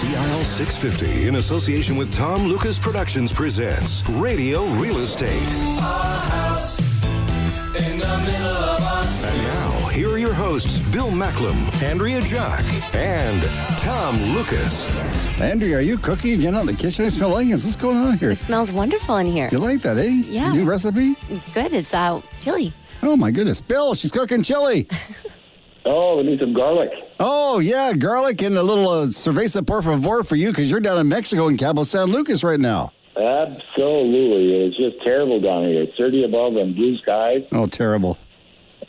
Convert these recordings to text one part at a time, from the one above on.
CIL 650, in association with Tom Lucas Productions, presents Radio Real Estate. Our house in the middle of us. And now, here are your hosts, Bill Macklem, Andrea Jack, and Tom Lucas. Andrea, are you cooking again in the kitchen? I smell onions. What's going on here? It smells wonderful in here. You like that, eh? Yeah. New recipe? Good. It's chili. Oh, my goodness. Bill, she's cooking chili. Oh, we need some garlic. Oh, yeah, garlic and a little cerveza por favor for you because you're down in Mexico in Cabo San Lucas right now. Absolutely. It's just terrible down here. It's 30 above and blue skies. Oh, terrible.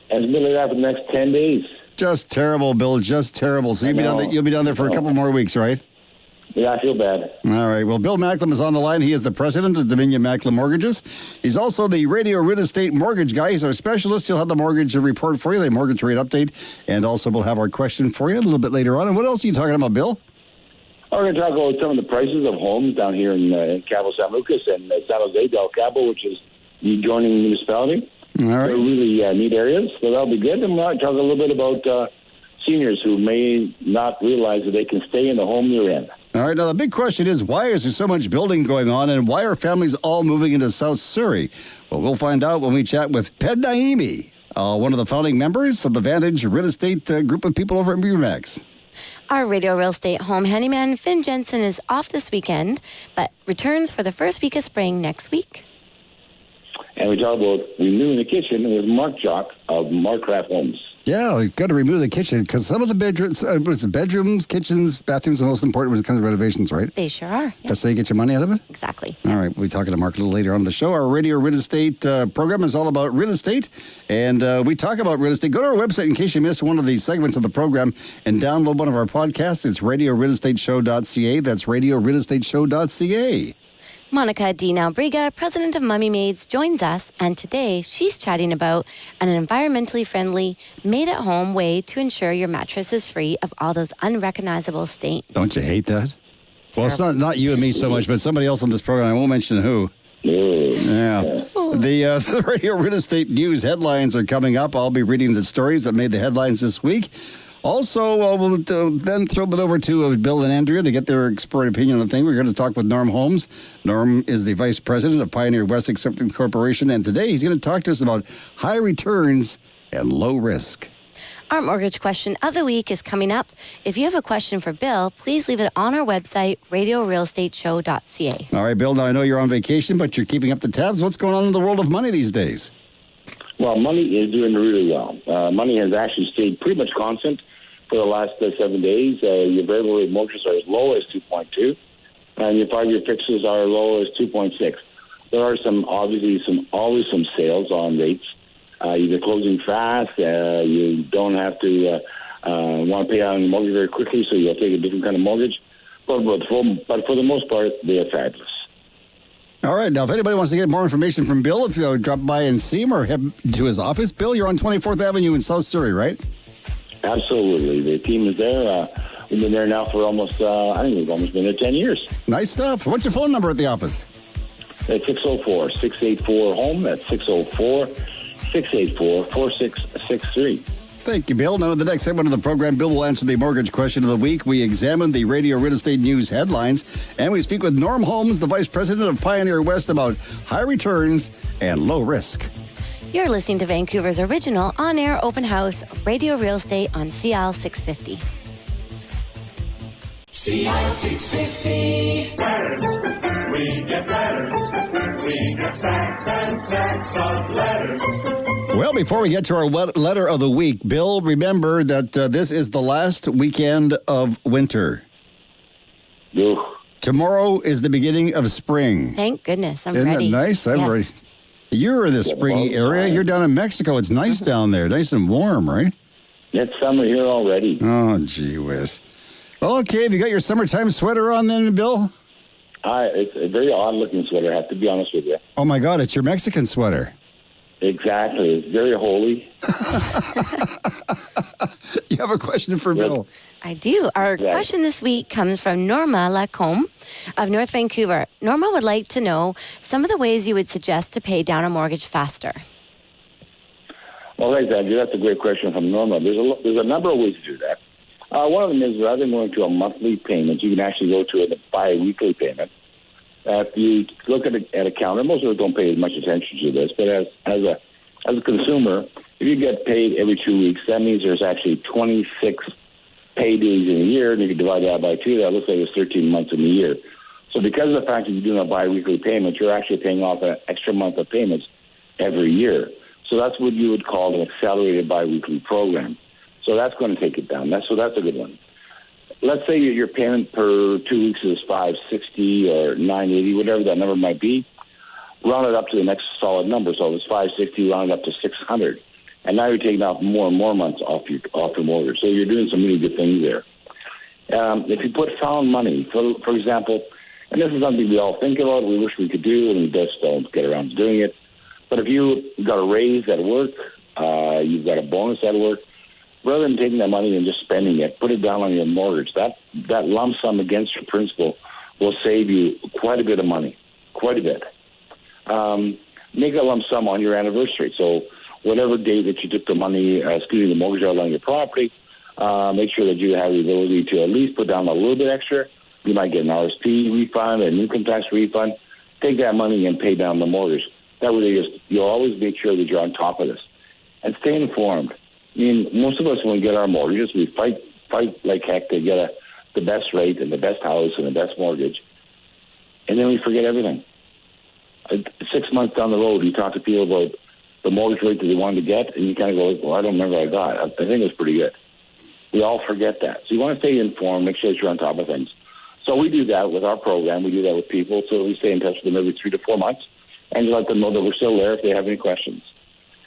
And it's been like that for the next 10 days. Just terrible, Bill. Just terrible. So you'll be down there for a couple more weeks, right? Yeah, I feel bad. All right. Well, Bill Macklem is on the line. He is the president of Dominion Macklem Mortgages. He's also the Radio Real Estate Mortgage guy. He's our specialist. He'll have the mortgage report for you, the mortgage rate update, and also we'll have our question for you a little bit later on. And what else are you talking about, Bill? We're going to talk about some of the prices of homes down here in Cabo San Lucas and San Jose del Cabo, which is the adjoining municipality. All right. They're really neat areas, so that'll be good. And we'll talk a little bit about seniors who may not realize that they can stay in the home they're in. All right, now the big question is, why is there so much building going on, and why are families all moving into South Surrey? Well, we'll find out when we chat with Ped Naimi, one of the founding members of the Vantage Real Estate group of people over at BMAX. Our Radio Real Estate home handyman, Finn Jensen, is off this weekend, but returns for the first week of spring next week. And we talk about renewing the kitchen with Mark Jock of Markcraft Homes. Yeah, we've got to remove the kitchen because some of the bedrooms, kitchens, bathrooms are most important when it comes to renovations, right? They sure are. Yeah. That's how you get your money out of it? Exactly. All right, we'll be talking to Mark a little later on in the show. Our Radio Real Estate program is all about real estate, and we talk about real estate. Go to our website in case you missed one of the segments of the program and download one of our podcasts. It's RadioRealEstateShow.ca. That's RadioRealEstateShow.ca. Monica D. Nalbriga, president of Mummy Maids, joins us, and today she's chatting about an environmentally friendly, made-at-home way to ensure your mattress is free of all those unrecognizable stains. Don't you hate that? Well, it's not you and me so much, but somebody else on this program. I won't mention who. Yeah. The Radio Real Estate News headlines are coming up. I'll be reading the stories that made the headlines this week. Also, we'll then throw it over to Bill and Andrea to get their expert opinion on the thing. We're going to talk with Norm Holmes. Norm is the vice president of Pioneer West Acceptance Corporation, and today he's going to talk to us about high returns and low risk. Our mortgage question of the week is coming up. If you have a question for Bill, please leave it on our website, RadioRealEstateShow.ca. All right, Bill, now I know you're on vacation, but you're keeping up the tabs. What's going on in the world of money these days? Well, money is doing really well. Money has actually stayed pretty much constant for the last 7 days. Your variable rate mortgages are as low as 2.2, and your 5-year fixes are as low as 2.6. There are always some sales on rates. You're closing fast. You don't have to want to pay out on the mortgage very quickly, so you'll take a different kind of mortgage. But for the most part, they are fabulous. All right. Now, if anybody wants to get more information from Bill, if you drop by and see him or head to his office, Bill, you're on 24th Avenue in South Surrey, right? Absolutely. The team is there. We've been there now for almost, I think we've almost been there 10 years. Nice stuff. What's your phone number at the office? It's 604-684-HOME. That's 604-684-4663. Thank you, Bill. Now, in the next segment of the program, Bill will answer the mortgage question of the week. We examine the Radio Real Estate News headlines, and we speak with Norm Holmes, the vice president of Pioneer West, about high returns and low risk. You're listening to Vancouver's original on-air open house, Radio Real Estate on CIL 650. CIL 650. Letters. We get letters. We get stacks and stacks of letters. Well, before we get to our letter of the week, Bill, remember that this is the last weekend of winter. Ooh. Tomorrow is the beginning of spring. Thank goodness. I'm Isn't ready. Isn't that nice? I'm ready. You're in the springy area. You're down in Mexico. It's nice down there. Nice and warm, right? It's summer here already. Oh, gee whiz. Well, okay. Have you got your summertime sweater on then, Bill? It's a very odd-looking sweater, I have to be honest with you. Oh, my God. It's your Mexican sweater. Exactly. It's very holy. You have a question for Bill? I do. Our question this week comes from Norma Lacombe of North Vancouver. Norma would like to know some of the ways you would suggest to pay down a mortgage faster. Well, thanks, Andrew. That's a great question from Norma. There's a number of ways to do that. One of them is rather than going to a monthly payment, you can actually go to a bi-weekly payment. If you look at a calendar, most of us don't pay as much attention to this, but as a consumer, if you get paid every 2 weeks, that means there's actually 26 pay days in a year, and if you divide that by 2, that looks like it's 13 months in a year. So because of the fact that you're doing a bi-weekly payment, you're actually paying off an extra month of payments every year. So that's what you would call an accelerated bi-weekly program. So that's going to take it down. So that's a good one. Let's say your payment per 2 weeks is $560 or $980, whatever that number might be. Round it up to the next solid number. So if it's $560, round it up to $600. And now you're taking off more and more months off your mortgage. So you're doing some really good things there. If you put found money, for example, and this is something we all think about, we wish we could do, and we just don't get around to doing it. But if you got a raise at work, you've got a bonus at work, rather than taking that money and just spending it, put it down on your mortgage. That lump sum against your principal will save you quite a bit of money, quite a bit. Make a lump sum on your anniversary. So whatever day that you took the money, the mortgage out on your property, make sure that you have the ability to at least put down a little bit extra. You might get an RSP refund, an income tax refund. Take that money and pay down the mortgage. That way you'll always make sure that you're on top of this. And stay informed. I mean, most of us, when we get our mortgages, we fight like heck to get the best rate and the best house and the best mortgage. And then we forget everything. 6 months down the road, you talk to people about the mortgage rate that they wanted to get, and you kind of go, well, I don't remember what I got. I think it was pretty good. We all forget that. So you want to stay informed, make sure that you're on top of things. So we do that with our program. We do that with people. So we stay in touch with them every 3 to 4 months and let them know that we're still there if they have any questions.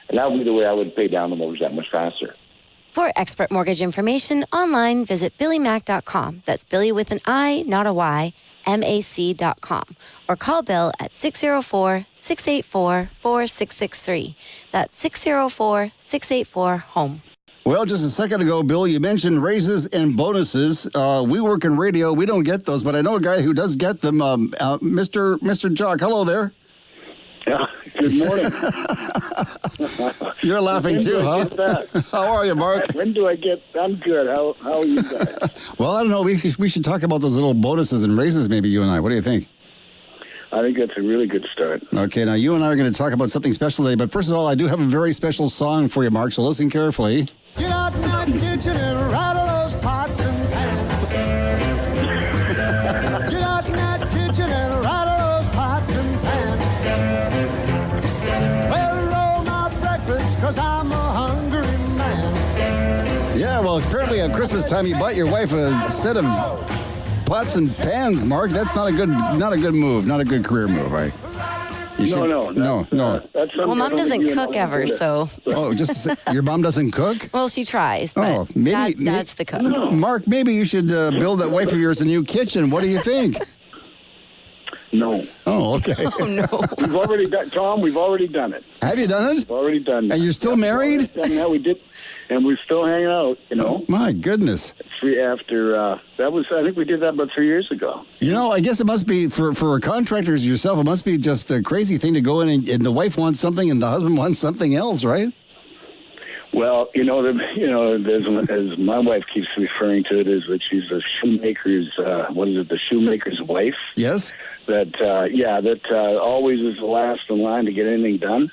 And that would be the way I would pay down the mortgage that much faster. For expert mortgage information online, visit BillyMac.com. That's Billy with an I, not a Y, MAC.com. Or call Bill at 604-684-4663. That's 604-684-HOME. Well, just a second ago, Bill, you mentioned raises and bonuses. We work in radio. We don't get those, but I know a guy who does get them. Mr. Jock, hello there. Yeah, good morning. You're laughing too, huh? How are you, Mark? When do I get... I'm good. How are you guys? Well, I don't know. We should talk about those little bonuses and raises, maybe, you and I. What do you think? I think that's a really good start. Okay, now you and I are going to talk about something special today, but first of all, I do have a very special song for you, Mark, so listen carefully. Get out in that kitchen and rattle those pots and pans. Get out in that kitchen and rattle those pots and pans. Well, roll my breakfast, 'cause I'm a hungry man. Yeah, well, apparently at Christmas time, you bought your wife a set of pots and pans, Mark. That's not a good move, not a good career move, right? No. That's Well, Mom doesn't cook ever, so... Oh, your mom doesn't cook? Well, she tries, but Dad's the cook. Mark, maybe you should build that wife of yours a new kitchen. What do you think? No. Oh, okay. Oh, no. We've already done, Tom, we've already done it. Have you done it? We've already done it. And you're still married? Yeah, we did. And we're still hanging out, you know. Oh, my goodness. I think we did that about 3 years ago. You know, I guess it must be, for contractors yourself, it must be just a crazy thing to go in and the wife wants something and the husband wants something else, right? Well, as my wife keeps referring to it, is that she's a shoemaker's, the shoemaker's wife? Yes. That always is the last in line to get anything done.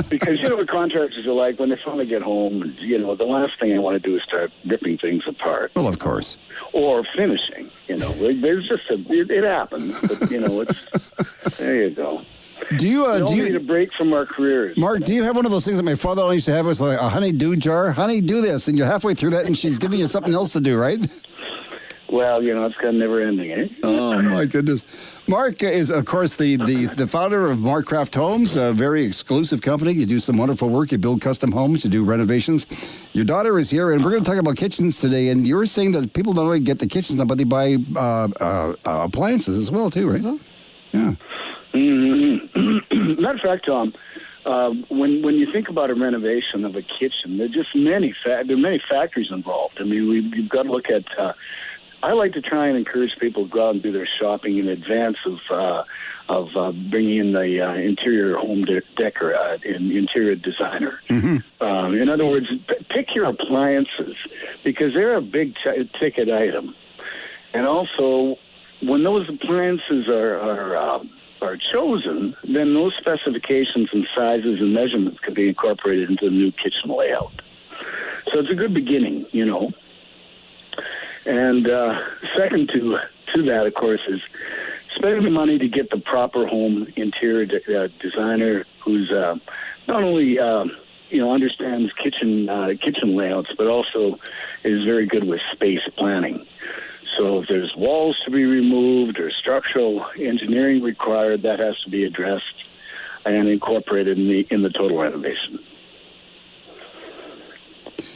Because, what contractors are like when they finally get home, the last thing I want to do is start ripping things apart. Well, of course. Or finishing, There's just it happens, but, there you go. Do you need a break from our careers? Mark, do you have one of those things that my father used to have? It was like a honey-do jar. Honey, do this. And you're halfway through that and she's giving you something else to do, right? Well, it's kind of never ending, eh? Oh, my goodness. Mark is, of course, the founder of Mark Craft Homes, a very exclusive company. You do some wonderful work. You build custom homes. You do renovations. Your daughter is here, and we're going to talk about kitchens today. And you were saying that people don't only get the kitchens, but they buy appliances as well, too, right? Mm-hmm. Yeah. Mm-hmm. Matter of fact, Tom, when you think about a renovation of a kitchen, there are just many factories involved. I mean, you've got to look at I like to try and encourage people to go out and do their shopping in advance of bringing in the interior home decor, interior designer. Mm-hmm. In other words, pick your appliances because they're a big ticket item. And also, when those appliances are chosen, then those specifications and sizes and measurements can be incorporated into the new kitchen layout. So it's a good beginning, you know. And second to that, of course, is spending the money to get the proper home interior designer who's not only understands kitchen layouts, but also is very good with space planning. So if there's walls to be removed or structural engineering required, that has to be addressed and incorporated in the total renovation.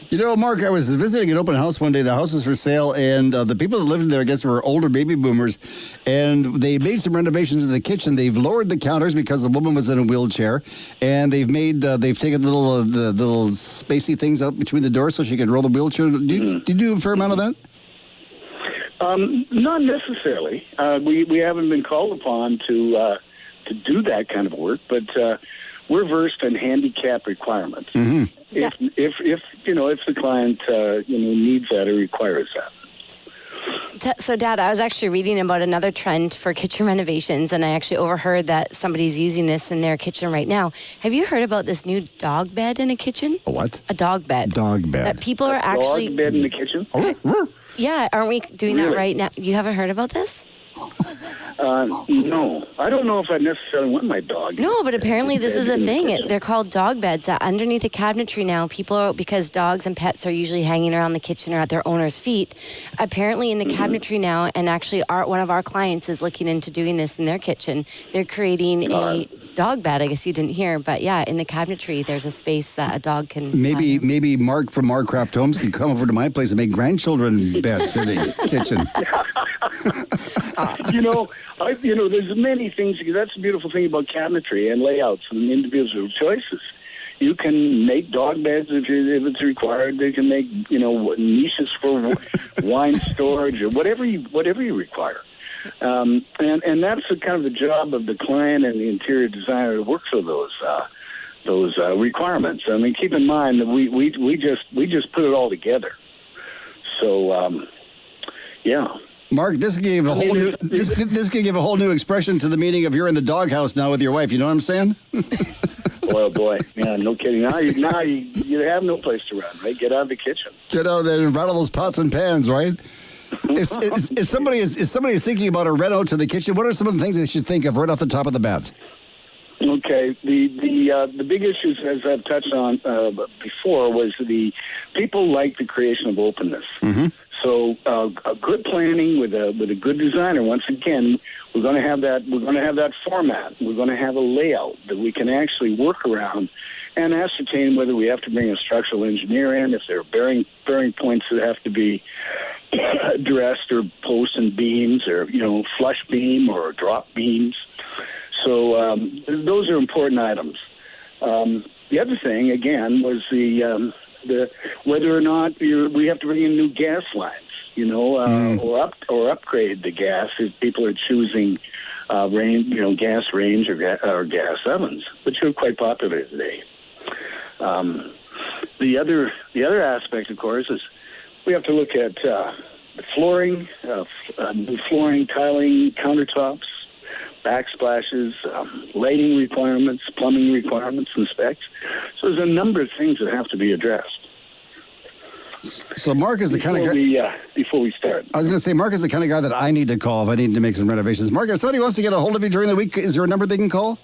You know, Mark, I was visiting an open house one day. The house was for sale, and the people that lived in there, I guess, were older baby boomers, and they made some renovations in the kitchen. They've lowered the counters because the woman was in a wheelchair, and they've taken the little spacey things out between the doors so she could roll the wheelchair. Did you do a fair amount of that? Not necessarily. We haven't been called upon to do that kind of work, but we're versed in handicap requirements. Mm-hmm. If the client needs that or requires that. So, Dad, I was actually reading about another trend for kitchen renovations, and I actually overheard that somebody's using this in their kitchen right now. Have you heard about this new dog bed in a kitchen? A what? A dog bed. Dog bed. That people are actually... Dog bed in the kitchen? Yeah, aren't we doing that right now? You haven't heard about this? No. I don't know if I necessarily want my dog. No, but apparently this is a thing. They're called dog beds. That underneath the cabinetry now, because dogs and pets are usually hanging around the kitchen or at their owner's feet, apparently in the cabinetry now, and actually one of our clients is looking into doing this in their kitchen, they're creating a dog bed. I guess you didn't hear, but yeah, in the cabinetry, there's a space that a dog can... Maybe Mark from Mark Craft Homes can come over to my place and make grandchildren beds in the kitchen. There's many things. That's the beautiful thing about cabinetry and layouts and individual choices. You can make dog beds if it's required. They can make niches for wine storage or whatever you require. And that's kind of the job of the client and the interior designer to work through those requirements. I mean, keep in mind that we just put it all together. So, yeah. Mark, this can give a whole new expression to the meaning of you're in the doghouse now with your wife. You know what I'm saying? Oh boy, yeah, no kidding. Now you have no place to run, right? Get out of the kitchen. Get out there and rattle those pots and pans, right? If somebody is thinking about a reno to the kitchen, what are some of the things they should think of right off the top of the bat? Okay, the big issues, as I've touched on before, was the people like the creation of openness. Mm-hmm. So a good planning with a good designer. Once again, we're going to have that. We're going to have that format. We're going to have a layout that we can actually work around and ascertain whether we have to bring a structural engineer in, if there are bearing points that have to be addressed, or posts and beams, or flush beam or drop beams. So those are important items. The other thing, again, was the whether or not we have to bring in new gas lines, or upgrade the gas if people are choosing gas range or gas ovens, which are quite popular today. The other aspect, of course, is we have to look at the flooring, new flooring, tiling, countertops, backsplashes, lighting requirements, plumbing requirements, and specs. So there's a number of things that have to be addressed. So Mark is the kind of guy... before we start. I was going to say, Mark is the kind of guy that I need to call if I need to make some renovations. Mark, if somebody wants to get a hold of you during the week, is there a number they can call?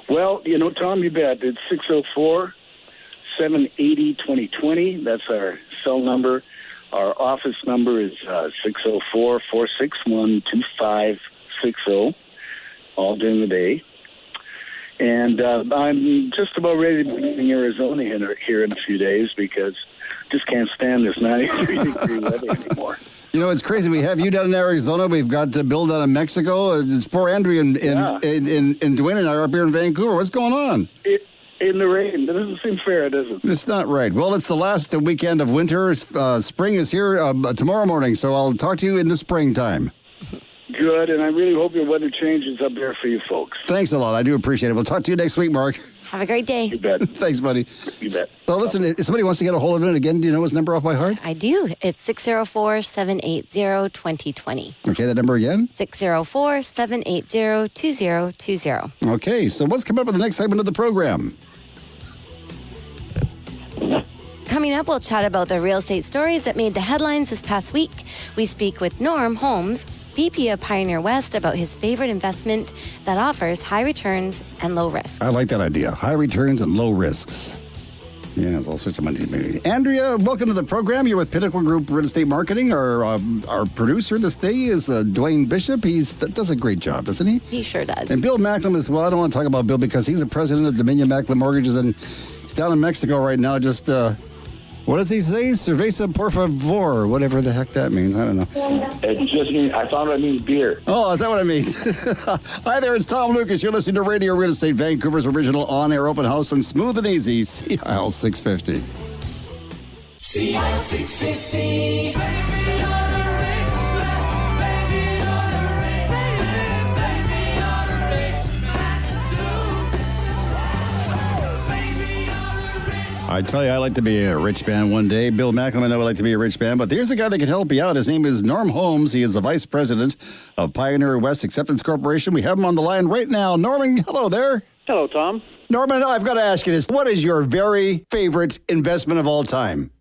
Well, Tom, you bet. It's 604-780-2020. That's our cell number. Our office number is 604-461-2560, all during the day. And I'm just about ready to be in Arizona here in a few days because just can't stand this 93-degree weather anymore. It's crazy. We have you down in Arizona. We've got Bill down in Mexico. It's poor Andrew and Dwayne and I are up here in Vancouver. What's going on? in the rain. That doesn't seem fair, does it? It's not right. Well, it's the last weekend of winter. Spring is here tomorrow morning, so I'll talk to you in the springtime. Good, and I really hope your weather changes up there for you folks. Thanks a lot. I do appreciate it. We'll talk to you next week, Mark. Have a great day. You bet. Thanks, buddy. You bet. So listen, if somebody wants to get a hold of it again, do you know his number off by heart? I do. It's 604-780-2020. Okay, that number again? 604-780-2020. Okay, so what's coming up in the next segment of the program? Coming up, we'll chat about the real estate stories that made the headlines this past week. We speak with Norm Holmes, VP of Pioneer West, about his favorite investment that offers high returns and low risk. I like that idea. High returns and low risks. Yeah, there's all sorts of money. Andrea, welcome to the program. You're with Pinnacle Group Real Estate Marketing. Our producer this day is Dwayne Bishop. He does a great job, doesn't he? He sure does. And Bill Macklem as well. I don't want to talk about Bill because he's the president of Dominion Macklem Mortgages, and he's down in Mexico right now just... what does he say? Cerveza por favor, whatever the heck that means. I don't know. It just means, I found it means beer. Oh, is that what it means? Hi there, it's Tom Lucas. You're listening to Radio Real Estate, Vancouver's original on-air open house and smooth and easy, CIL 650. CIL 650. I tell you, I'd like to be a rich man one day. Bill Macklem, I know would like to be a rich man, but here's a guy that can help you out. His name is Norm Holmes. He is the vice president of Pioneer West Acceptance Corporation. We have him on the line right now. Norman, hello there. Hello, Tom. Norman, I've got to ask you this. What is your very favorite investment of all time?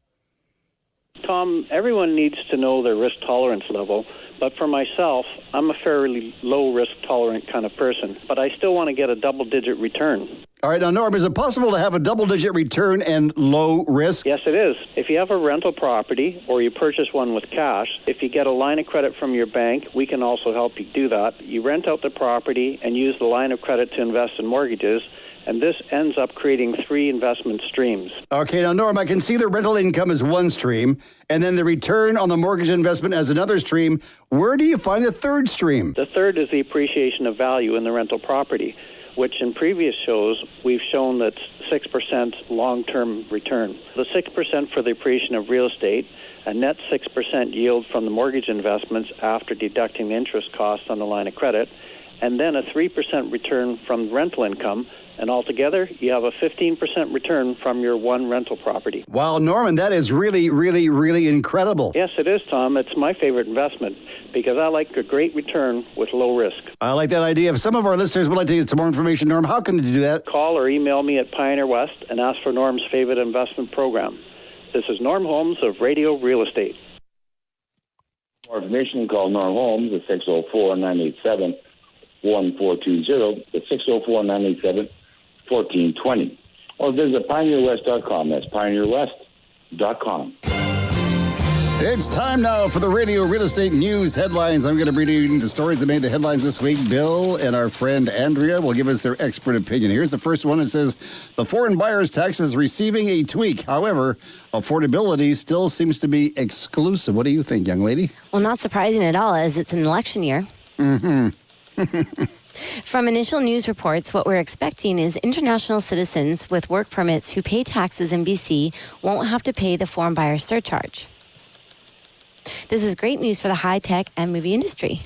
Tom, everyone needs to know their risk tolerance level, but for myself, I'm a fairly low risk tolerant kind of person, but I still want to get a double-digit return. All right, now, Norm, is it possible to have a double-digit return and low risk? Yes, it is. If you have a rental property or you purchase one with cash, if you get a line of credit from your bank, we can also help you do that. You rent out the property and use the line of credit to invest in mortgages, and this ends up creating 3 investment streams. Okay, now, Norm, I can see the rental income as one stream, and then the return on the mortgage investment as another stream. Where do you find the third stream? The third is the appreciation of value in the rental property, which in previous shows, we've shown that's 6% long-term return. The 6% for the appreciation of real estate, a net 6% yield from the mortgage investments after deducting the interest costs on the line of credit, and then a 3% return from rental income, and altogether, you have a 15% return from your one rental property. Wow, Norman, that is really, really, really incredible. Yes, it is, Tom. It's my favorite investment because I like a great return with low risk. I like that idea. If some of our listeners would like to get some more information, Norm, how can they do that? Call or email me at Pioneer West and ask for Norm's favorite investment program. This is Norm Holmes of Radio Real Estate. For more information, call Norm Holmes at 604-987-1420. It's 604-987-1420. Or visit pioneerwest.com. That's pioneerwest.com. It's time now for the Radio Real Estate News headlines. I'm going to be reading the stories that made the headlines this week. Bill and our friend Andrea will give us their expert opinion. Here's the first one. It says, the foreign buyer's tax is receiving a tweak. However, affordability still seems to be exclusive. What do you think, young lady? Well, not surprising at all, as it's an election year. Mm-hmm. From initial news reports, what we're expecting is international citizens with work permits who pay taxes in BC won't have to pay the foreign buyer surcharge. This is great news for the high-tech and movie industry.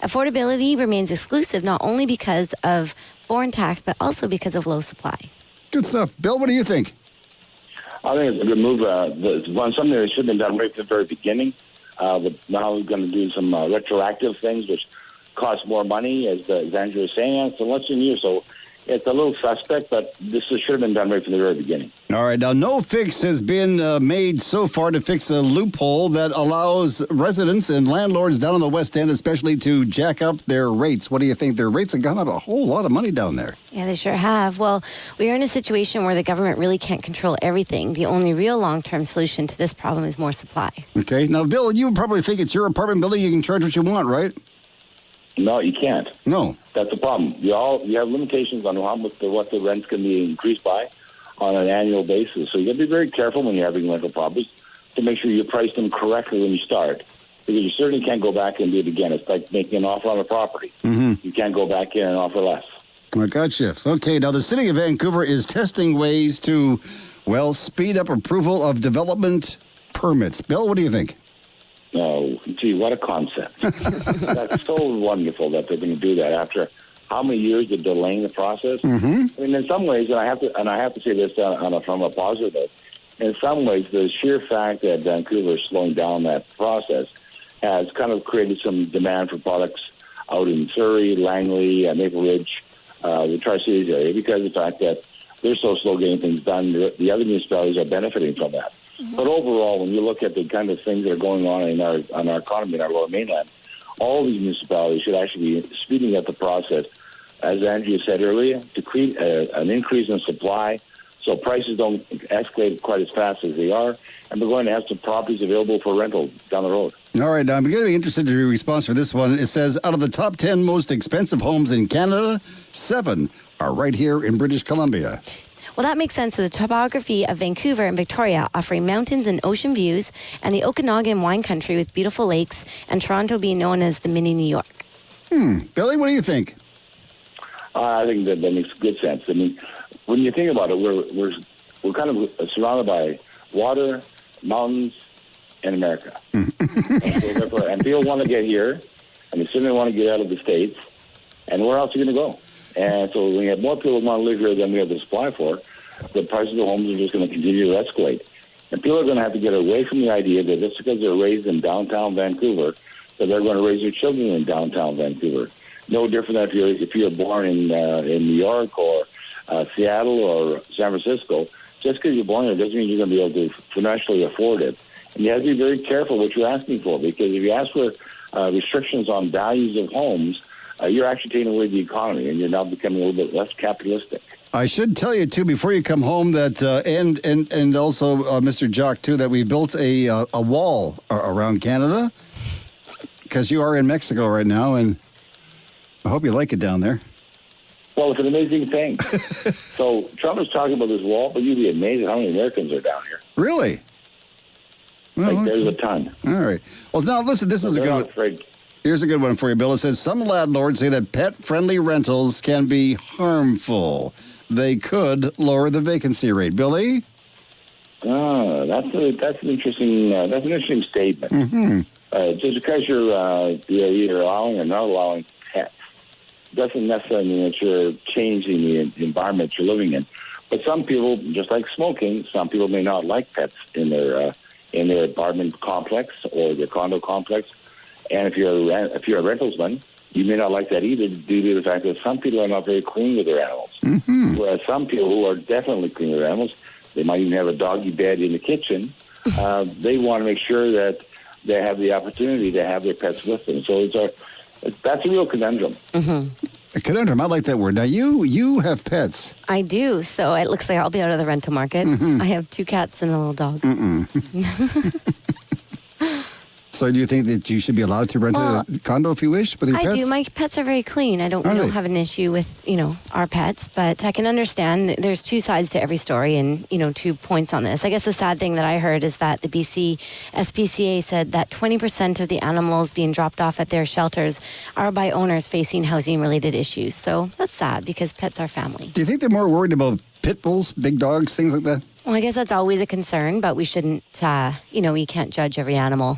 Affordability remains exclusive not only because of foreign tax, but also because of low supply. Good stuff. Bill, what do you think? I think it's a good move. It's something that should have been done right from the very beginning. But now we're going to do some retroactive things, which cost more money, as Andrew was saying. It's an election year, so it's a little suspect, but this should have been done right from the very beginning. All right. Now, no fix has been made so far to fix a loophole that allows residents and landlords down on the West End, especially, to jack up their rates. What do you think? Their rates have gone up a whole lot of money down there. Yeah, they sure have. Well, we are in a situation where the government really can't control everything. The only real long-term solution to this problem is more supply. Okay. Now, Bill, you probably think it's your apartment building. You can charge what you want, right? No, you can't. No. That's the problem. You have limitations on what the rents can be increased by on an annual basis. So you got to be very careful when you're having rental properties to make sure you price them correctly when you start. Because you certainly can't go back and do it again. It's like making an offer on a property. Mm-hmm. You can't go back in and offer less. I gotcha. Okay, now the city of Vancouver is testing ways to, well, speed up approval of development permits. Bill, what do you think? Oh, gee, what a concept. That's so wonderful that they're going to do that after how many years of delaying the process. Mm-hmm. I mean, in some ways, and I have to say this from a positive note, in some ways, the sheer fact that Vancouver is slowing down that process has kind of created some demand for products out in Surrey, Langley, Maple Ridge, the Tri-Cities area, because of the fact that they're so slow getting things done. The other municipalities are benefiting from that. Mm-hmm. But overall, when you look at the kind of things that are going on in our economy in our Lower Mainland, all these municipalities should actually be speeding up the process, as Andrea said earlier, to create an increase in supply so prices don't escalate quite as fast as they are, and we're going to have some properties available for rental down the road. All right, I'm going to be interested in your response for this one. It says, out of the top 10 most expensive homes in Canada, 7 are right here in British Columbia. Well, that makes sense with the topography of Vancouver and Victoria, offering mountains and ocean views, and the Okanagan wine country with beautiful lakes, and Toronto being known as the mini New York. Billy, what do you think? I think that makes good sense. I mean, when you think about it, we're kind of surrounded by water, mountains, and America. And people want to get here, and they certainly want to get out of the States, and where else are you going to go? And so when you have more people who want to live here than we have the supply for, the prices of homes are just going to continue to escalate. And people are going to have to get away from the idea that just because they're raised in downtown Vancouver, that they're going to raise their children in downtown Vancouver. No different than if you're born in New York or Seattle or San Francisco. Just because you're born there doesn't mean you're going to be able to financially afford it. And you have to be very careful what you're asking for, because if you ask for restrictions on values of homes, you're actually taking away the economy, and you're now becoming a little bit less capitalistic. I should tell you, too, before you come home, that and also, Mr. Jock, too, that we built a wall around Canada, because you are in Mexico right now, and I hope you like it down there. Well, it's an amazing thing. So Trump is talking about this wall, but you'd be amazed at how many Americans are down here. Really? Well, there's a ton. All right. Well, now, listen, this is a good one. Here's a good one for you, Bill. It says, some landlords say that pet-friendly rentals can be harmful. They could lower the vacancy rate. Billy? That's an interesting statement. Mm-hmm. Just because you're either allowing or not allowing pets doesn't necessarily mean that you're changing the environment you're living in. But some people, just like smoking, some people may not like pets in their apartment complex or their condo complex. And if you're a rentalsman, you may not like that either, due to the fact that some people are not very clean with their animals. Mm-hmm. Whereas some people who are definitely clean with their animals, they might even have a doggy bed in the kitchen. They want to make sure that they have the opportunity to have their pets with them. So that's a real conundrum. Mm-hmm. A conundrum, I like that word. Now, you have pets. I do, so it looks like I'll be out of the rental market. Mm-hmm. I have 2 cats and a little dog. So do you think that you should be allowed to rent a condo if you wish with your pets? I do. My pets are very clean. We don't have an issue with, our pets, but I can understand there's 2 sides to every story and, 2 points on this. I guess the sad thing that I heard is that the BC SPCA said that 20% of the animals being dropped off at their shelters are by owners facing housing-related issues. So that's sad because pets are family. Do you think they're more worried about pit bulls, big dogs, things like that? Well, I guess that's always a concern, but we shouldn't, we can't judge every animal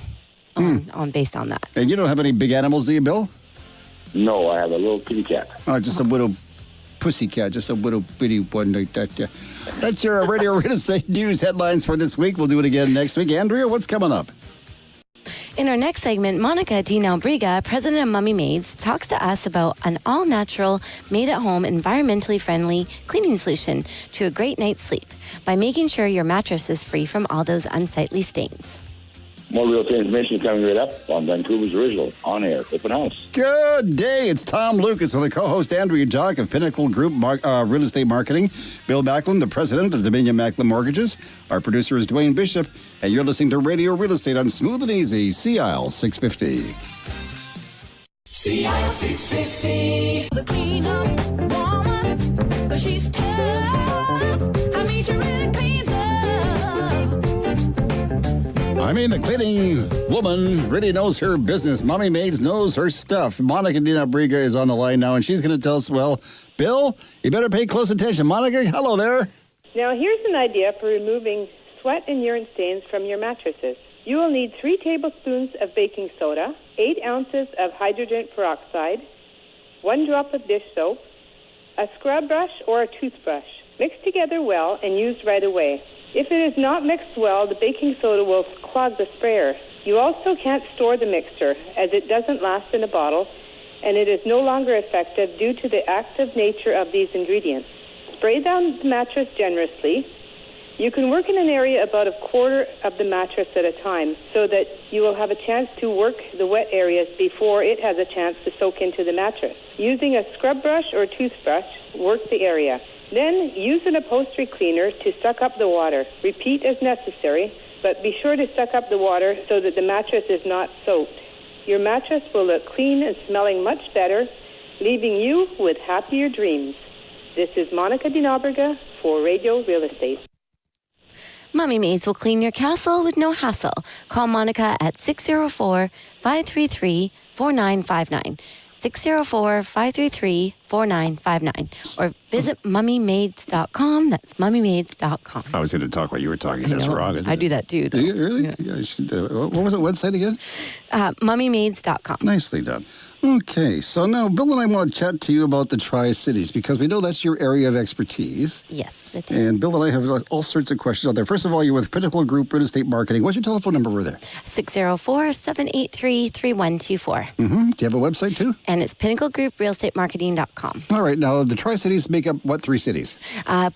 based on that. And you don't have any big animals, do you, Bill? No, I have a little kitty cat. Oh, just a little pussy cat, just a little bitty one like that. Yeah. That's your Radio Real Estate News headlines for this week. We'll do it again next week. Andrea, what's coming up? In our next segment, Monica Di Nalbriga, president of Mummy Maids, talks to us about an all-natural, made-at-home, environmentally friendly cleaning solution to a great night's sleep by making sure your mattress is free from all those unsightly stains. More real estate information coming right up on Vancouver's original on-air open house. Good day. It's Tom Lucas with the co-host Andrea Jock of Pinnacle Group Real Estate Marketing. Bill Macklin, the president of Dominion Macklin Mortgages. Our producer is Dwayne Bishop, and you're listening to Radio Real Estate on Smooth and Easy, CIL 650. CIL 650. The cleanup woman, 'cause she's tough. I mean, she really cleans up. I mean, the cleaning woman really knows her business. Mommy Maids knows her stuff. Monica Dina Briga is on the line now, and she's going to tell us, well, Bill, you better pay close attention. Monica, hello there. Now, here's an idea for removing sweat and urine stains from your mattresses. You will need 3 tablespoons of baking soda, 8 ounces of hydrogen peroxide, 1 drop of dish soap, a scrub brush or a toothbrush. Mix together well and use right away. If it is not mixed well, the baking soda will clog the sprayer. You also can't store the mixture, as it doesn't last in a bottle, and it is no longer effective due to the active nature of these ingredients. Spray down the mattress generously. You can work in an area about a quarter of the mattress at a time, so that you will have a chance to work the wet areas before it has a chance to soak into the mattress. Using a scrub brush or toothbrush, work the area. Then use an upholstery cleaner to suck up the water. Repeat as necessary, but be sure to suck up the water so that the mattress is not soaked. Your mattress will look clean and smelling much better, leaving you with happier dreams. This is Monica Dinabriga for Radio Real Estate. Mommy Maids will clean your castle with no hassle. Call Monica at 604-533-4959. 604-533-4959. Or visit mummymaids.com. That's mummymaids.com. I was going to talk while you were talking. That's wrong, isn't it? I do that too. Do you really? Yeah, I should. What was the website again? Mummymaids.com. Nicely done. Okay, so now Bill and I want to chat to you about the Tri-Cities because we know that's your area of expertise. Yes, it is. And Bill and I have all sorts of questions out there. First of all, you're with Pinnacle Group Real Estate Marketing. What's your telephone number over there? 604-783-3124. Do you have a website too? And it's pinnaclegrouprealestatemarketing.com. All right, now the Tri-Cities make up what 3 cities?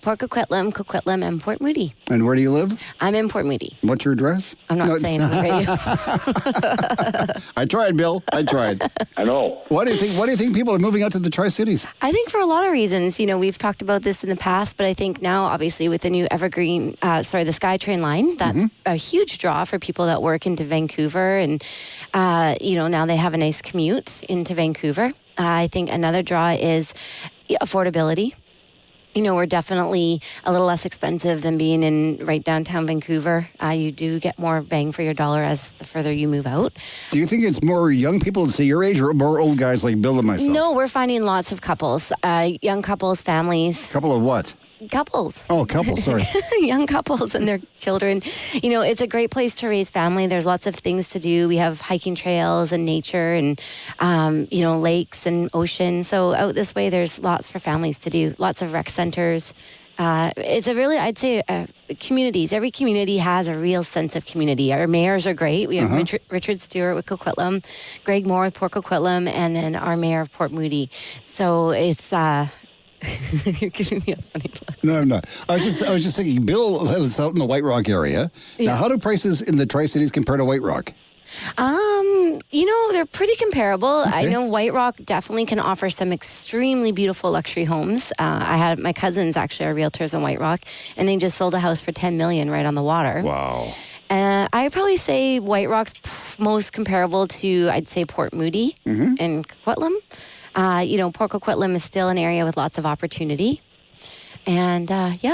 Port Coquitlam, Coquitlam, and Port Moody. And where do you live? I'm in Port Moody. What's your address? I'm not saying on the radio. I tried, Bill. I tried. I know. What do you think? What do you think people are moving out to the Tri-Cities? I think for a lot of reasons. You know, we've talked about this in the past, but I think now, obviously, with the new the SkyTrain line, that's a huge draw for people that work into Vancouver. And, now they have a nice commute into Vancouver. I think another draw is affordability. You know, we're definitely a little less expensive than being in right downtown Vancouver. You do get more bang for your dollar as the further you move out. Do you think it's more young people, say your age, or more old guys like Bill and myself? No, we're finding lots of couples, young couples, families. Couple of what? Couples. Oh, couples, sorry. Young couples and their children. You know, it's a great place to raise family. There's lots of things to do. We have hiking trails and nature and, lakes and ocean. So out this way, there's lots for families to do. Lots of rec centers. It's a really, I'd say, communities. Every community has a real sense of community. Our mayors are great. We have Richard Stewart with Coquitlam, Greg Moore with Port Coquitlam, and then our mayor of Port Moody. So it's... You're giving me a funny look. No, I'm not. I was just thinking, Bill lives out in the White Rock area. Yeah. Now, how do prices in the Tri-Cities compare to White Rock? They're pretty comparable. Okay. I know White Rock definitely can offer some extremely beautiful luxury homes. I had my cousins actually are realtors in White Rock, and they just sold a house for $10 million right on the water. Wow. I'd probably say White Rock's most comparable to, I'd say, Port Moody and Coquitlam. Port Coquitlam is still an area with lots of opportunity. And,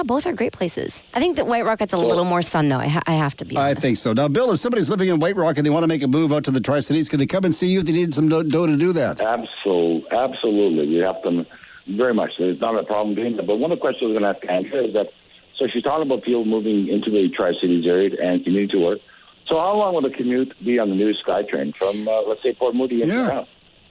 both are great places. I think that White Rock gets a little more sun, though. I have to be honest. I think so. Now, Bill, if somebody's living in White Rock and they want to make a move out to the Tri-Cities, can they come and see you if they need some dough to do that? Absolutely. You have them very much. There's not a problem doing that. But one of the questions I was going to ask Andrea is that, so she's talking about people moving into the Tri-Cities area and community work. So how long will the commute be on the new SkyTrain from, let's say, Port Moody into town?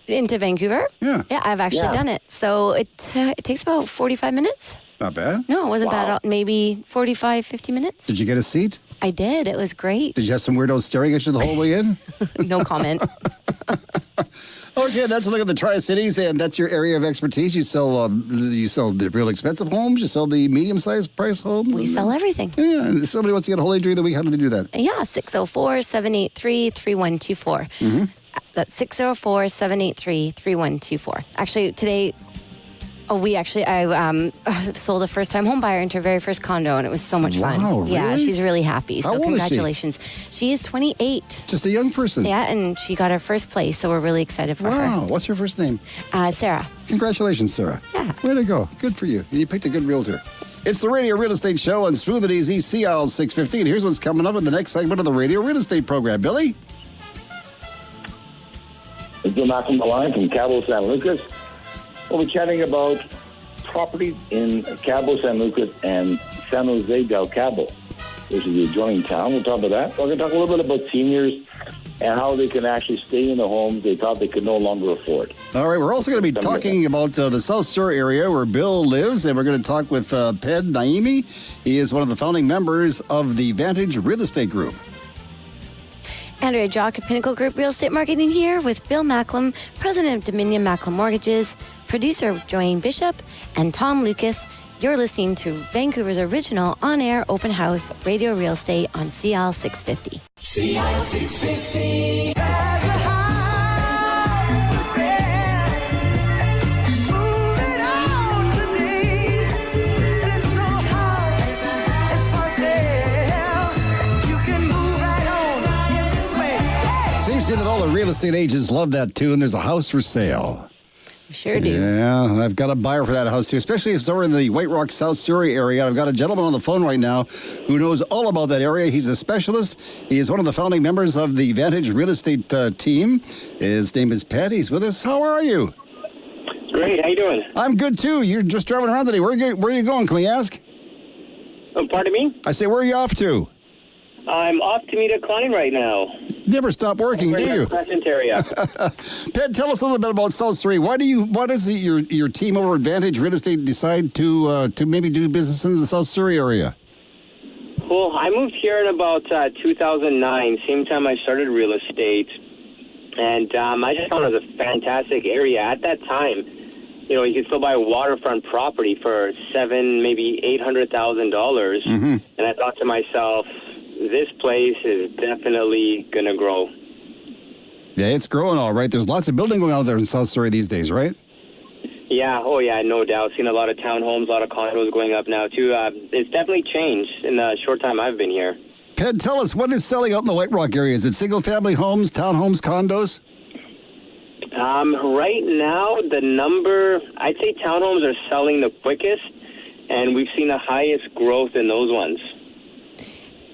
Into Vancouver? Yeah. Yeah, I've actually done it. So it takes about 45 minutes. Not bad. No, it wasn't bad. Maybe 45, 50 minutes. Did you get a seat? I did. It was great. Did you have some weirdos staring at you the whole way in? No comment. Okay, that's a look at the Tri-Cities, and that's your area of expertise. You sell the real expensive homes. You sell the medium-sized price homes. We sell everything. Yeah, and if somebody wants to get a hold of you during the week, how do they do that? Yeah, 604-783-3124. That's 604-783-3124. Actually, today... I sold a first-time home buyer into her very first condo, and it was so much fun. Wow, really? Yeah, she's really happy. How so old is she? congratulations. She is 28. Just a young person. Yeah, and she got her first place, so we're really excited for her. Wow, what's your first name? Sarah. Congratulations, Sarah. Yeah. Way to go. Good for you. You picked a good realtor. It's the Radio Real Estate Show on Smooth and Easy, CL 615. Here's what's coming up in the next segment of the Radio Real Estate program. Billy? It's Bill Malcolm, the line from Cabo San Lucas. We'll be chatting about properties in Cabo San Lucas and San Jose del Cabo, which is the adjoining town. We'll talk about that. We're going to talk a little bit about seniors and how they can actually stay in the homes they thought they could no longer afford. All right, we're also going to be talking about the South Surrey area where Bill lives, and we're going to talk with Ped Naimi. He is one of the founding members of the Vantage Real Estate Group. Andrea Jock of Pinnacle Group Real Estate Marketing here with Bill Macklem, president of Dominion Macklem Mortgages, producer Joanne Bishop, and Tom Lucas. You're listening to Vancouver's original on-air open house, Radio Real Estate on CL 650. CL 650. Seems to me that all the real estate agents love that tune. There's a house for sale. Sure do. Yeah, I've got a buyer for that house too, especially if it's over in the White Rock, South Surrey area. I've got a gentleman on the phone right now who knows all about that area. He's a specialist. He is one of the founding members of the Vantage Real Estate team. His name is Pat. He's with us. How are you? Great. How you doing? I'm good too. You're just driving around today. Where are you going? Can we ask? Pardon me? I say, where are you off to? I'm off to meet a client right now. Never stop working, do you? Pleasant area. Pat, tell us a little bit about South Surrey. Why does your team over at Vantage Real Estate decide to maybe do business in the South Surrey area? Well, I moved here in about 2009, same time I started real estate, and I just found it was a fantastic area at that time. You know, you could still buy a waterfront property for $7,000, maybe $800,000, and I thought to myself, this place is definitely going to grow. Yeah, it's growing all right. There's lots of building going on there in South Surrey these days, right? Yeah, oh yeah, no doubt. Seen a lot of townhomes, a lot of condos going up now too. It's definitely changed in the short time I've been here. Ted, tell us, what is selling out in the White Rock area? Is it single-family homes, townhomes, condos? Right now, I'd say townhomes are selling the quickest, and we've seen the highest growth in those ones.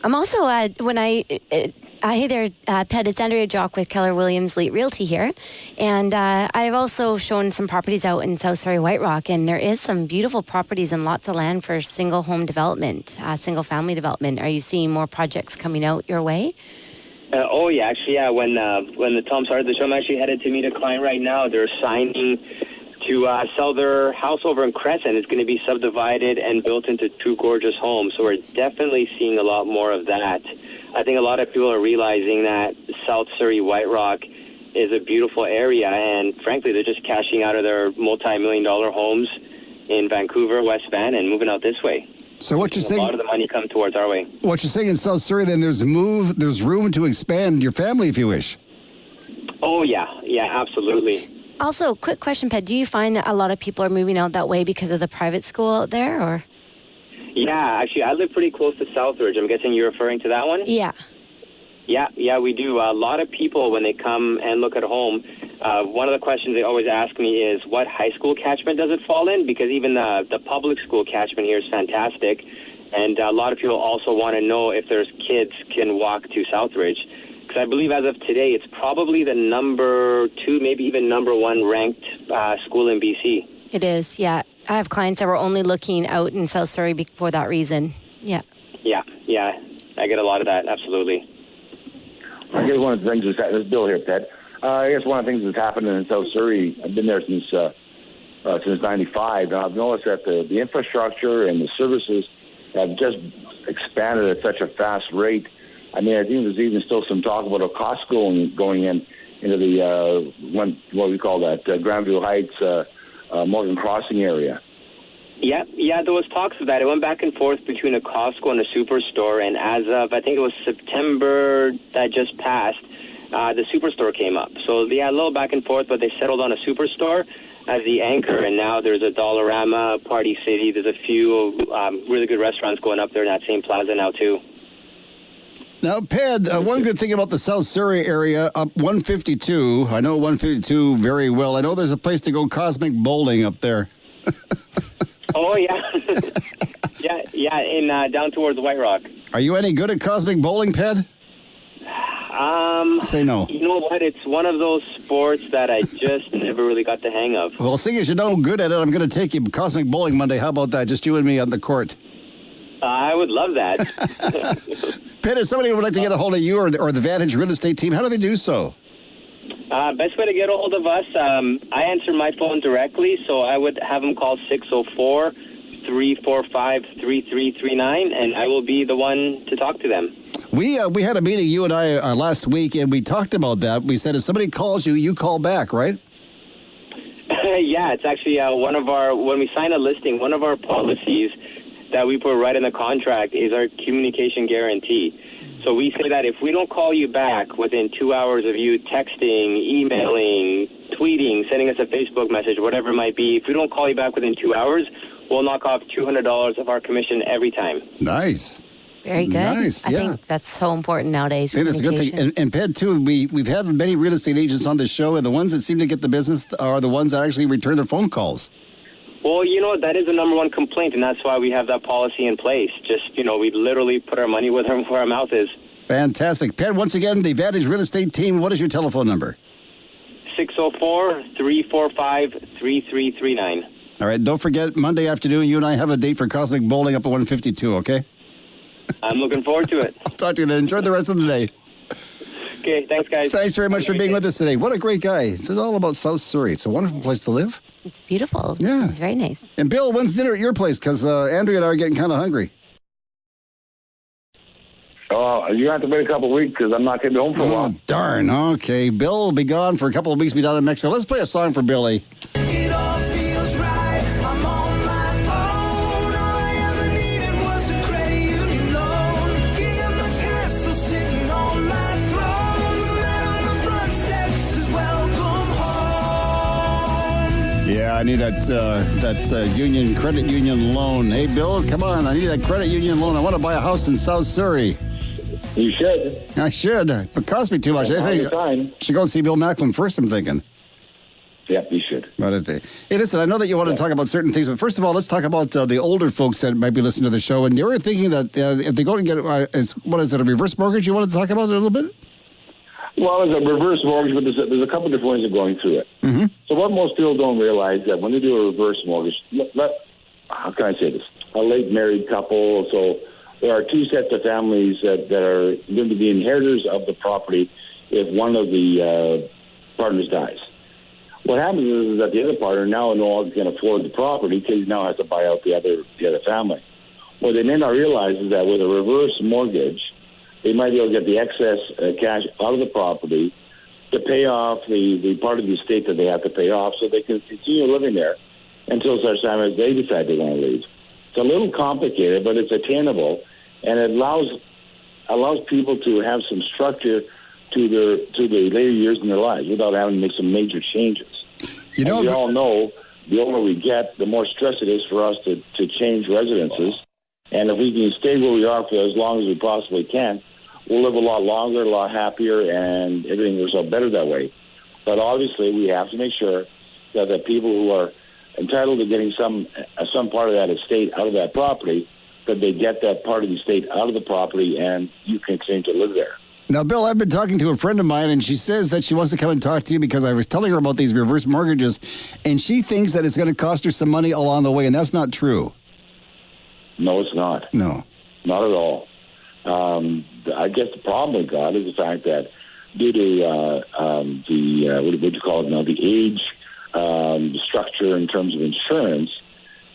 I'm also, hey there, Pet, it's Andrea Jock with Keller Williams Elite Realty here. And I've also shown some properties out in South Surrey, White Rock, and there is some beautiful properties and lots of land for single home development, single family development. Are you seeing more projects coming out your way? Oh, yeah, actually, yeah. When the Tom started the show, I'm actually headed to meet a client right now. They're signing to sell their house over in Crescent. It's going to be subdivided and built into two gorgeous homes. So we're definitely seeing a lot more of that. I think a lot of people are realizing that South Surrey, White Rock is a beautiful area, and frankly, they're just cashing out of their multi-million-dollar homes in Vancouver, West Van, and moving out this way. So what you're saying? A lot of the money come towards our way. What you're saying in South Surrey, then there's room to expand your family if you wish. Oh yeah, absolutely. Also, quick question, Pat. Do you find that a lot of people are moving out that way because of the private school out there, or? Yeah, actually, I live pretty close to Southridge. I'm guessing you're referring to that one? Yeah. Yeah, we do. A lot of people, when they come and look at a home, one of the questions they always ask me is, what high school catchment does it fall in? Because even the public school catchment here is fantastic. And a lot of people also want to know if there's kids can walk to Southridge. Because I believe as of today, it's probably the number 2, maybe even number 1 ranked school in BC. It is, yeah. I have clients that were only looking out in South Surrey for that reason. Yeah. Yeah. I get a lot of that, absolutely. I guess one of the things this is Bill here, Ted. I guess one of the things that's happened in South Surrey, I've been there since '95. I've noticed that the infrastructure and the services have just expanded at such a fast rate. I mean, I think there's even still some talk about a Costco going into the what we call that Grandview Heights, Morgan Crossing area. Yeah, there was talks of that. It went back and forth between a Costco and a Superstore, and as of, I think it was September that just passed, the Superstore came up. So they had a little back and forth, but they settled on a Superstore as the anchor, and now there's a Dollarama, Party City. There's a few really good restaurants going up there in that same plaza now, too. Now, Ped, one good thing about the South Surrey area, up 152, I know 152 very well. I know there's a place to go cosmic bowling up there. Oh, yeah. In down towards White Rock. Are you any good at cosmic bowling, Ped? Say no. You know what? It's one of those sports that I just never really got the hang of. Well, seeing as you're no good at it, I'm going to take you cosmic bowling Monday. How about that? Just you and me on the court. I would love that. Ped, if somebody would like to get a hold of you or the Vantage Real Estate team, how do they do so? Best way to get a hold of us, I answer my phone directly, so I would have them call 604-345-3339, and I will be the one to talk to them. We had a meeting, you and I, last week, and we talked about that. We said if somebody calls you, you call back, right? Yeah, it's actually when we sign a listing, one of our policies that we put right in the contract is our communication guarantee. So we say that if we don't call you back within 2 hours of you texting, emailing, tweeting, sending us a Facebook message, whatever it might be, if we don't call you back within 2 hours, we'll knock off $200 of our commission every time. Nice. Very good. Nice, I think that's so important nowadays. It is a good thing. And Ped, too, we've had many real estate agents on this show, and the ones that seem to get the business are the ones that actually return their phone calls. Well, that is the number one complaint, and that's why we have that policy in place. Just, we literally put our money where our mouth is. Fantastic. Ped, once again, the Vantage Real Estate team, what is your telephone number? 604-345-3339. All right, don't forget, Monday afternoon, you and I have a date for Cosmic Bowling up at 152, okay? I'm looking forward to it. I'll talk to you then. Enjoy the rest of the day. Okay, thanks, guys. Thanks very much for being with us today. What a great guy. It's all about South Surrey. It's a wonderful place to live. It's beautiful. Yeah. It's very nice. And Bill, when's dinner at your place? Because Andrea and I are getting kind of hungry. You have to wait a couple of weeks because I'm not going to be home for a while. Darn. Okay. Bill will be gone for a couple of weeks, be down in Mexico. Let's play a song for Billy. It all feels right. I'm on my phone. All I ever needed was a credit union loan. King of my castle sitting on my throne. The man on the front steps is welcome home. Yeah, I need that credit union loan. Hey, Bill, come on. I need that credit union loan. I want to buy a house in South Surrey. You should. I should. It costs me too much. I think I should go and see Bill Macklin first, I'm thinking. Yep, you should. Hey, listen, I know that you want to talk about certain things, but first of all, let's talk about the older folks that might be listening to the show. And you were thinking that if they go and get, a reverse mortgage? You want to talk about it a little bit? Well, it's a reverse mortgage, but there's a couple of different ways of going through it. Mm-hmm. So what most people don't realize that when they do a reverse mortgage, how can I say this? A late married couple, so there are two sets of families that are going to be inheritors of the property if one of the partners dies. What happens is that the other partner now no longer can afford the property because he now has to buy out the other family. What they may not realize is that with a reverse mortgage, they might be able to get the excess cash out of the property to pay off the part of the estate that they have to pay off so they can continue living there until such time as they decide they want to leave. It's a little complicated, but it's attainable, and it allows people to have some structure to the later years in their lives without having to make some major changes. We all know the older we get, the more stress it is for us to change residences. And if we can stay where we are for as long as we possibly can, we'll live a lot longer, a lot happier, and everything works out better that way. But obviously, we have to make sure that the people who are entitled to getting some part of that estate out of that property, that they get that part of the estate out of the property and you can continue to live there. Now, Bill, I've been talking to a friend of mine, and she says that she wants to come and talk to you because I was telling her about these reverse mortgages, and she thinks that it's going to cost her some money along the way, and that's not true. No, it's not. No. Not at all. I guess the problem with God is the fact that due to what do you call it now, the age structure in terms of insurance,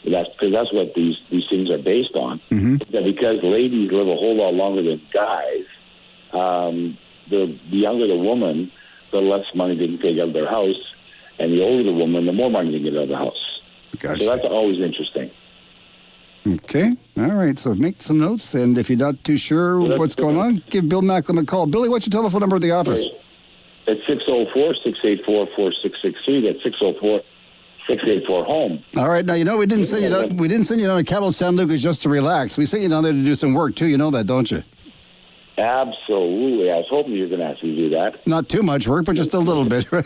that's what these things are based on. Mm-hmm. That because ladies live a whole lot longer than guys, the younger the woman, the less money they can take out of their house, and the older the woman, the more money they get out of the house. Gotcha. So that's always interesting. Okay. All right. So make some notes, and if you're not too sure what's going on, give Bill Macklin a call. Billy, what's your telephone number at the office? It's 604-684-4663. That's 604-684-HOME. All right. Now, we didn't send you down. We didn't send you down to Cabo San Lucas just to relax. We sent you down there to do some work too. You know that, don't you? Absolutely. I was hoping you were going to ask me to do that. Not too much work, but just a little bit. I'm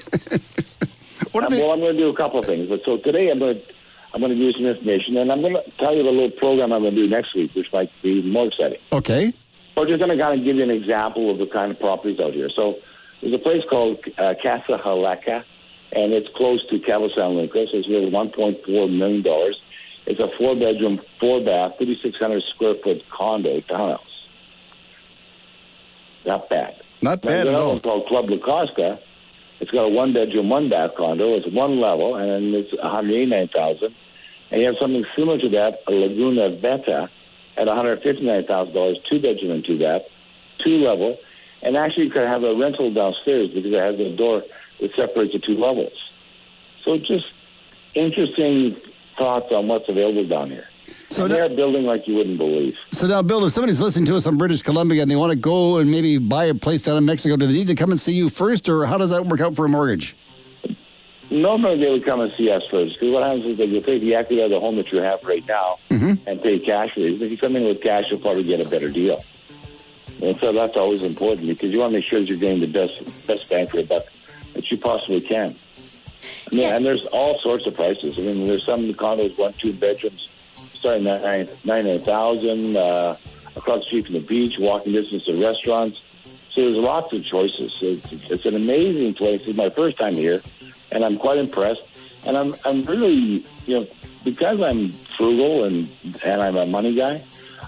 going to do a couple of things. But so today I'm going I'm going to give you some information, and I'm going to tell you the little program I'm going to do next week, which might be more exciting. Okay. We're just going to kind of give you an example of the kind of properties out here. So there's a place called Casa Haleka, and it's close to Cabo San Lucas. It's worth $1.4 million. It's a 4-bedroom, 4-bath, 3,600 square foot condo townhouse. Not bad. Not bad at all. It's called Club La Costa. It's got a 1-bedroom, 1-bath condo. It's 1 level, and it's $189,000. And you have something similar to that, a Laguna Veta, at $159,000, 2-bedroom and 2-bath, 2-level. And actually, you can have a rental downstairs because it has a door that separates the 2 levels. So just interesting thoughts on what's available down here. So they're building like you wouldn't believe. So now, Bill, if somebody's listening to us in British Columbia and they want to go and maybe buy a place down in Mexico, do they need to come and see you first, or how does that work out for a mortgage? Normally, they would come and see us first, because what happens is that you'll take the equity of the home that you have right now and pay cash for it. If you come in with cash, you'll probably get a better deal. And so that's always important, because you want to make sure that you're getting the best bang for your buck that you possibly can. I mean, and there's all sorts of prices. I mean, there's some condos, 1-2 bedrooms, starting at $99,000, across the street from the beach, walking distance to restaurants. So there's lots of choices. It's an amazing place. It's my first time here, and I'm quite impressed. And I'm really, because I'm frugal and I'm a money guy,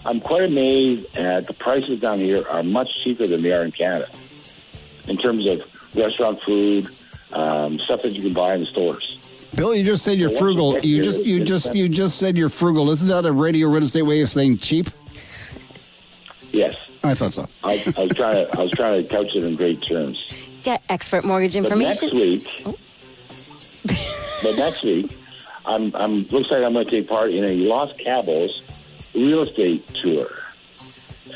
I'm quite amazed at the prices down here are much cheaper than they are in Canada in terms of restaurant food, stuff that you can buy in the stores. Bill, you just said you're frugal. You just said you're frugal. Isn't that a radio real estate way of saying cheap? Yes. I thought so. I was trying to couch it in great terms. Get expert mortgage information. But next week, looks like I'm going to take part in a Los Cabos real estate tour.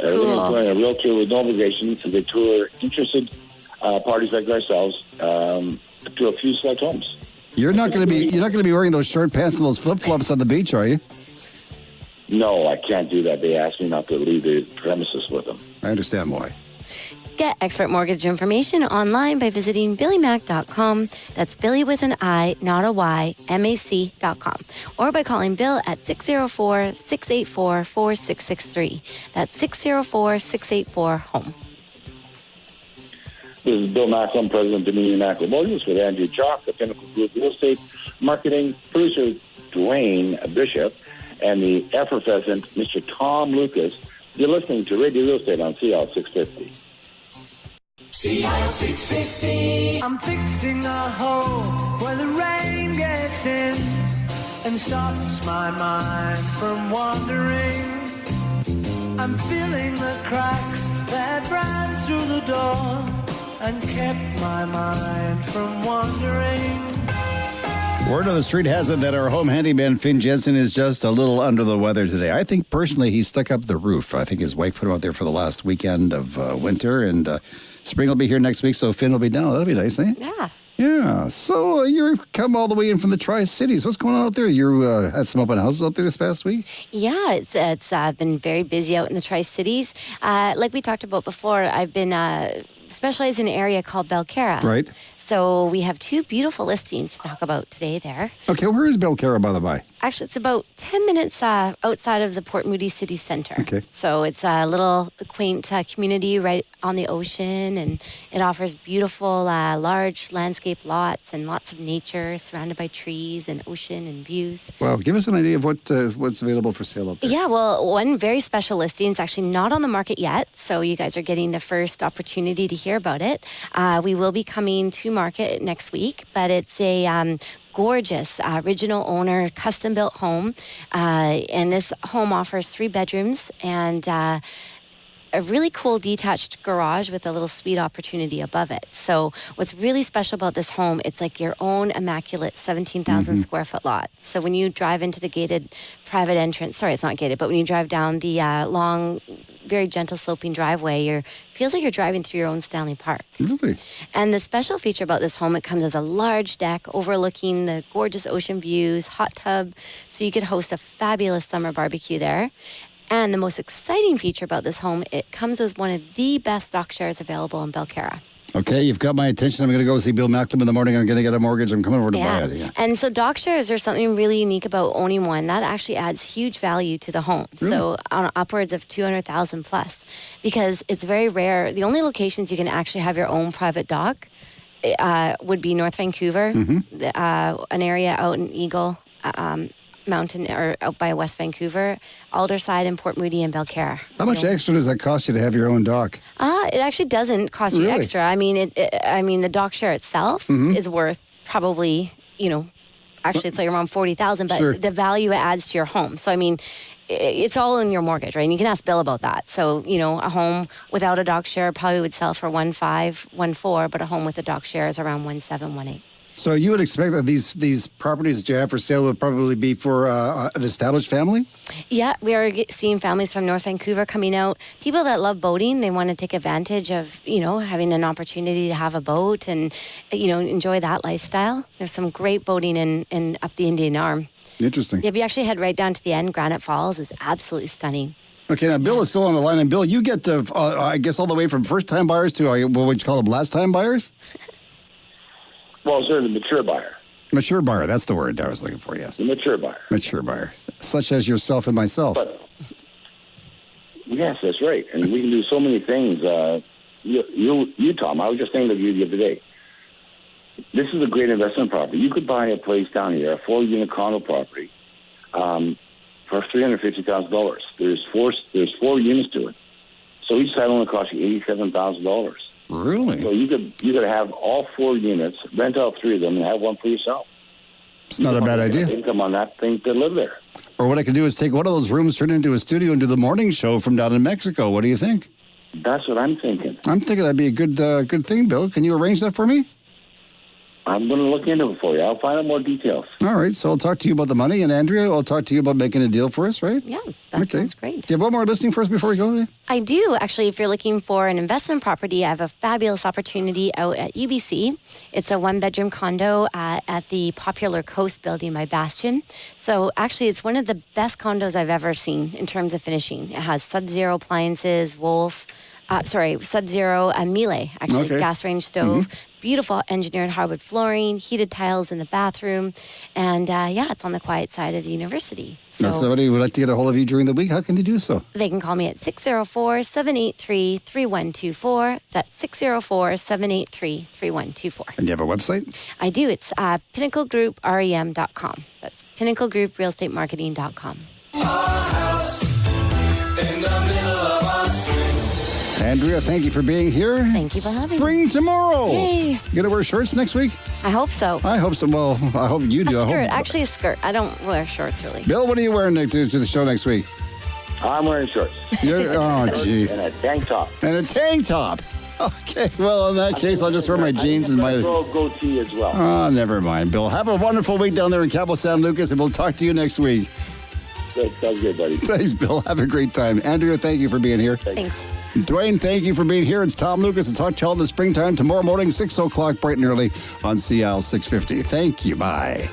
Everyone's going on a real tour with no obligation. They tour interested parties like ourselves to a few select homes. You're not going to be wearing those short pants and those flip flops on the beach, are you? No, I can't do that. They asked me not to leave the premises with them. I understand why. Get expert mortgage information online by visiting billymac.com. That's Billy with an I, not a Y, MAC.com. Or by calling Bill at 604-684-4663. That's 604-684-HOME. This is Bill Macklem, President of Dominion Macklem Mortgage, with Andrew Chalk, the Pinnacle Group Real Estate Marketing, producer Dwayne Bishop, and the effervescent Mr. Tom Lucas. You're listening to Radio Real Estate on CL 650. CL 650. I'm fixing a hole where the rain gets in and stops my mind from wandering. I'm filling the cracks that ran through the door and kept my mind from wandering. Word on the street has it that our home handyman, Finn Jensen, is just a little under the weather today. I think, personally, he stuck up the roof. I think his wife put him out there for the last weekend of winter, and spring will be here next week, so Finn will be down. That'll be nice, eh? Yeah. Yeah. So you're come all the way in from the Tri-Cities. What's going on out there? You had some open houses out there this past week? Yeah, it's been very busy out in the Tri-Cities. Like we talked about before, I've been specialized in an area called Belcarra. Right. So we have 2 beautiful listings to talk about today there. Okay, where is Belcarra, by the by? Actually, it's about 10 minutes outside of the Port Moody City Centre. Okay. So it's a little quaint community right on the ocean, and it offers beautiful, large landscape lots and lots of nature surrounded by trees and ocean and views. Well, give us an idea of what's available for sale out there. Yeah, well, one very special listing is actually not on the market yet, so you guys are getting the first opportunity to hear about it. We will be coming to market next week, but it's a gorgeous original owner custom built home, and this home offers 3 bedrooms and a really cool detached garage with a little suite opportunity above it. So what's really special about this home, it's like your own immaculate 17,000 square foot lot. So when you drive into the gated private entrance, sorry, it's not gated, but when you drive down the long, very gentle sloping driveway, feels like you're driving through your own Stanley Park. Really? And the special feature about this home, it comes as a large deck overlooking the gorgeous ocean views, hot tub, so you could host a fabulous summer barbecue there. And the most exciting feature about this home, it comes with one of the best stock shares available in Belcarra. Okay, you've got my attention. I'm going to go see Bill Macklem in the morning. I'm going to get a mortgage. I'm coming over to buy it. Yeah. And so dock shares are something really unique about owning one. That actually adds huge value to the home. Really? So on upwards of 200,000 plus, because it's very rare. The only locations you can actually have your own private dock would be North Vancouver, an area out in Eagle Mountain or out by West Vancouver, Alderside and Port Moody and Belcarre. How much extra does that cost you to have your own dock? It actually doesn't cost you Really? extra. I mean, the dock share itself is worth probably, actually it's like around 40,000, but Sure. the value it adds to your home. So I mean, it's all in your mortgage, right? And you can ask Bill about that. So a home without a dock share probably would sell for 1.5, 1.4, but a home with a dock share is around 1.7, 1.8. So you would expect that these properties that you have for sale would probably be for an established family? Yeah, we are seeing families from North Vancouver coming out. People that love boating, they want to take advantage of, having an opportunity to have a boat and, enjoy that lifestyle. There's some great boating in up the Indian Arm. Interesting. Yeah, if you actually head right down to the end, Granite Falls is absolutely stunning. Okay, now Bill is still on the line. And Bill, you get, I guess, all the way from first-time buyers to, what would you call them, last-time buyers? Well, sir, the mature buyer. Mature buyer, that's the word I was looking for, yes. The mature buyer. Mature buyer, such as yourself and myself. But, yes, that's right. And we can do so many things. You, Tom, I was just thinking of you the other day. This is a great investment property. You could buy a place down here, a 4-unit condo property, for $350,000. There's four units to it. So each side only costs you $87,000. Really? So you could have all 4 units, rent out 3 of them, and have one for yourself. It's not a bad idea. Income on that thing to live there. Or what I could do is take one of those rooms, turn it into a studio, and do the morning show from down in Mexico. What do you think? That's what I'm thinking. I'm thinking that'd be a good thing, Bill. Can you arrange that for me? I'm going to look into it for you. I'll find out more details. All right, so I'll talk to you about the money, and Andrea, I'll talk to you about making a deal for us, right? Yeah, that sounds great. Do you have one more listing for us before we go? I do. Actually, if you're looking for an investment property, I have a fabulous opportunity out at UBC. It's a 1-bedroom condo at the Popular Coast building by Bastion. So actually, it's one of the best condos I've ever seen in terms of finishing. It has Sub-Zero appliances, Sub-Zero Miele, actually, Okay. gas range stove. Beautiful engineered hardwood flooring, heated tiles in the bathroom. And it's on the quiet side of the university. So Now, somebody would like to get a hold of you during the week. How can they do so? they can call me at 604-783-3124. That's 604-783-3124. And you have a website? I do. It's pinnaclegrouprem.com. That's pinnaclegrouprealestatemarketing.com. Andrea, thank you for being here. Thank you for having me. Spring tomorrow. Yay. You gonna wear shorts next week? I hope so. I hope so. Well, I hope you do. A I skirt. hope. Actually, a skirt. I don't wear shorts, really. Bill, what are you wearing to the show next week? I'm wearing shorts. Oh, jeez. And a tank top. And a tank top. Okay, well, in that case, I'll just wear my jeans and my... goatee as well. Oh, never mind, Bill. Have a wonderful week down there in Cabo San Lucas, and we'll talk to you next week. Good. Sounds good, buddy. Thanks, Bill. Have a great time. Andrea, thank you for being here. Thanks. Dwayne, thank you for being here. It's Tom Lucas. It's Talk to you all in the springtime tomorrow morning, 6 o'clock, bright and early on CL 650. Thank you. Bye.